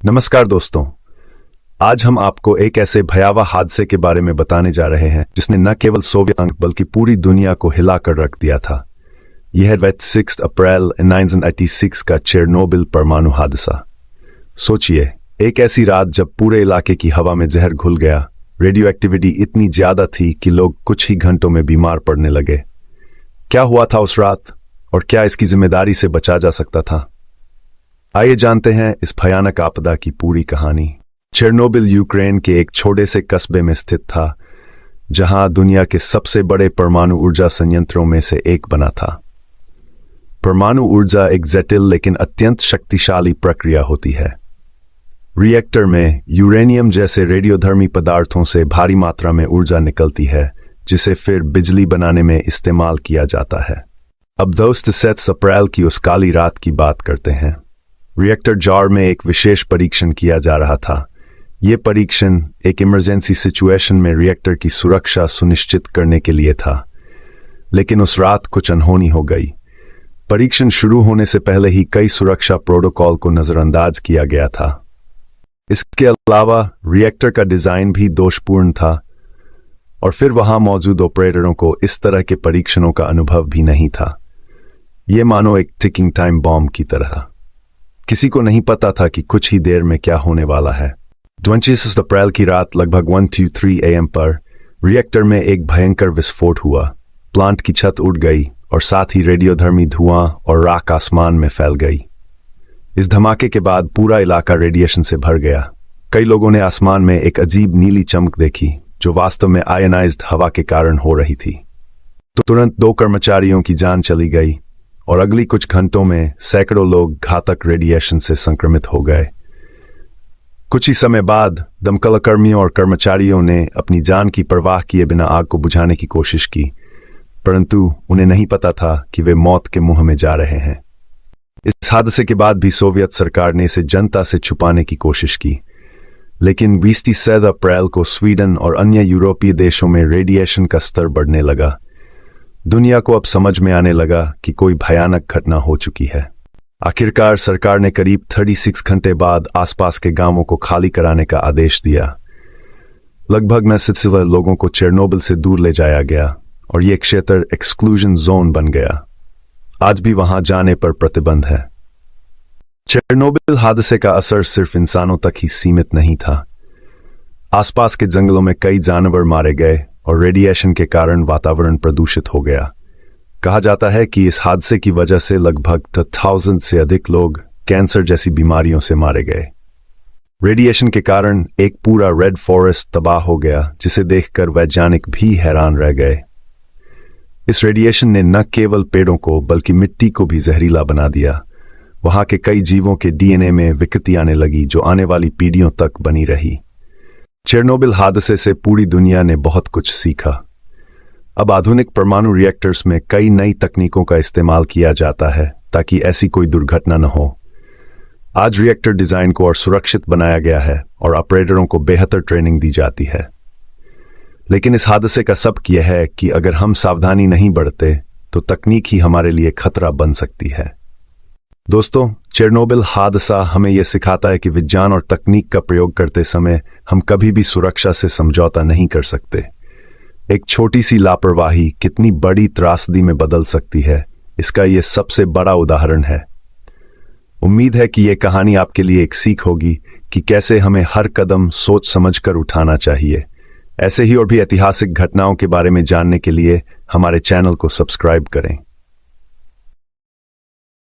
नमस्कार दोस्तों, आज हम आपको एक ऐसे भयावह हादसे के बारे में बताने जा रहे हैं जिसने न केवल सोवियत संघ बल्कि पूरी दुनिया को हिलाकर रख दिया था। यह है 6 अप्रैल 1986 का चेरनोबिल परमाणु हादसा। सोचिए, एक ऐसी रात जब पूरे इलाके की हवा में जहर घुल गया, रेडियो एक्टिविटी इतनी ज्यादा थी कि लोग कुछ ही घंटों में बीमार पड़ने लगे। क्या हुआ था उस रात और क्या इसकी जिम्मेदारी से बचा जा सकता था? आइए जानते हैं इस भयानक आपदा की पूरी कहानी। चेरनोबिल यूक्रेन के एक छोटे से कस्बे में स्थित था, जहां दुनिया के सबसे बड़े परमाणु ऊर्जा संयंत्रों में से एक बना था। परमाणु ऊर्जा एक जटिल लेकिन अत्यंत शक्तिशाली प्रक्रिया होती है। रिएक्टर में यूरेनियम जैसे रेडियोधर्मी पदार्थों से भारी मात्रा में ऊर्जा निकलती है, जिसे फिर बिजली बनाने में इस्तेमाल किया जाता है। अब दोस्त 7 अप्रैल की उस काली रात की बात करते हैं। रिएक्टर जार में एक विशेष परीक्षण किया जा रहा था। यह परीक्षण एक इमरजेंसी सिचुएशन में रिएक्टर की सुरक्षा सुनिश्चित करने के लिए था, लेकिन उस रात कुछ अनहोनी हो गई। परीक्षण शुरू होने से पहले ही कई सुरक्षा प्रोटोकॉल को नजरअंदाज किया गया था। इसके अलावा रिएक्टर का डिजाइन भी दोषपूर्ण था और फिर वहां मौजूद ऑपरेटरों को इस तरह के परीक्षणों का अनुभव भी नहीं था। यह मानो एक टिकिंग टाइम बॉम्ब की तरह। किसी को नहीं पता था कि कुछ ही देर में क्या होने वाला है। 26 अप्रैल की रात लगभग 1:23 AM पर रिएक्टर में एक भयंकर विस्फोट हुआ। प्लांट की छत उड़ गई और साथ ही रेडियोधर्मी धुआं और राख आसमान में फैल गई। इस धमाके के बाद पूरा इलाका रेडिएशन से भर गया। कई लोगों ने आसमान में एक अजीब नीली चमक देखी, जो वास्तव में आयनाइज्ड हवा के कारण हो रही थी। तो तुरंत 2 कर्मचारियों की जान चली गई और अगली कुछ घंटों में सैकड़ों लोग घातक रेडिएशन से संक्रमित हो गए। कुछ ही समय बाद दमकल कर्मियों और कर्मचारियों ने अपनी जान की परवाह किए बिना आग को बुझाने की कोशिश की, परंतु उन्हें नहीं पता था कि वे मौत के मुंह में जा रहे हैं। इस हादसे के बाद भी सोवियत सरकार ने इसे जनता से छुपाने की कोशिश की, लेकिन 27 अप्रैल को स्वीडन और अन्य यूरोपीय देशों में रेडिएशन का स्तर बढ़ने लगा। दुनिया को अब समझ में आने लगा कि कोई भयानक घटना हो चुकी है। आखिरकार सरकार ने करीब 36 घंटे बाद आसपास के गांवों को खाली कराने का आदेश दिया। लगभग 9 लोगों को चेरनोबिल से दूर ले जाया गया और यह क्षेत्र एक्सक्लूजन जोन बन गया। आज भी वहां जाने पर प्रतिबंध है। चेरनोबिल हादसे का असर सिर्फ इंसानों तक ही सीमित नहीं था। आसपास के जंगलों में कई जानवर मारे गए और रेडिएशन के कारण वातावरण प्रदूषित हो गया। कहा जाता है कि इस हादसे की वजह से लगभग 1000 से अधिक लोग कैंसर जैसी बीमारियों से मारे गए। रेडिएशन के कारण एक पूरा रेड फॉरेस्ट तबाह हो गया, जिसे देखकर वैज्ञानिक भी हैरान रह गए। इस रेडिएशन ने न केवल पेड़ों को बल्कि मिट्टी को भी जहरीला बना दिया। वहां के कई जीवों के DNA में विकृति आने लगी, जो आने वाली पीढ़ियों तक बनी रही। चेरनोबिल हादसे से पूरी दुनिया ने बहुत कुछ सीखा। अब आधुनिक परमाणु रिएक्टर्स में कई नई तकनीकों का इस्तेमाल किया जाता है ताकि ऐसी कोई दुर्घटना न हो। आज रिएक्टर डिजाइन को और सुरक्षित बनाया गया है और ऑपरेटरों को बेहतर ट्रेनिंग दी जाती है। लेकिन इस हादसे का सबक यह है कि अगर हम सावधानी नहीं बरते तो तकनीक ही हमारे लिए खतरा बन सकती है। दोस्तों, चेरनोबिल हादसा हमें यह सिखाता है कि विज्ञान और तकनीक का प्रयोग करते समय हम कभी भी सुरक्षा से समझौता नहीं कर सकते। एक छोटी सी लापरवाही कितनी बड़ी त्रासदी में बदल सकती है, इसका यह सबसे बड़ा उदाहरण है। उम्मीद है कि यह कहानी आपके लिए एक सीख होगी कि कैसे हमें हर कदम सोच समझकर उठाना चाहिए। ऐसे ही और भी ऐतिहासिक घटनाओं के बारे में जानने के लिए हमारे चैनल को सब्सक्राइब करें।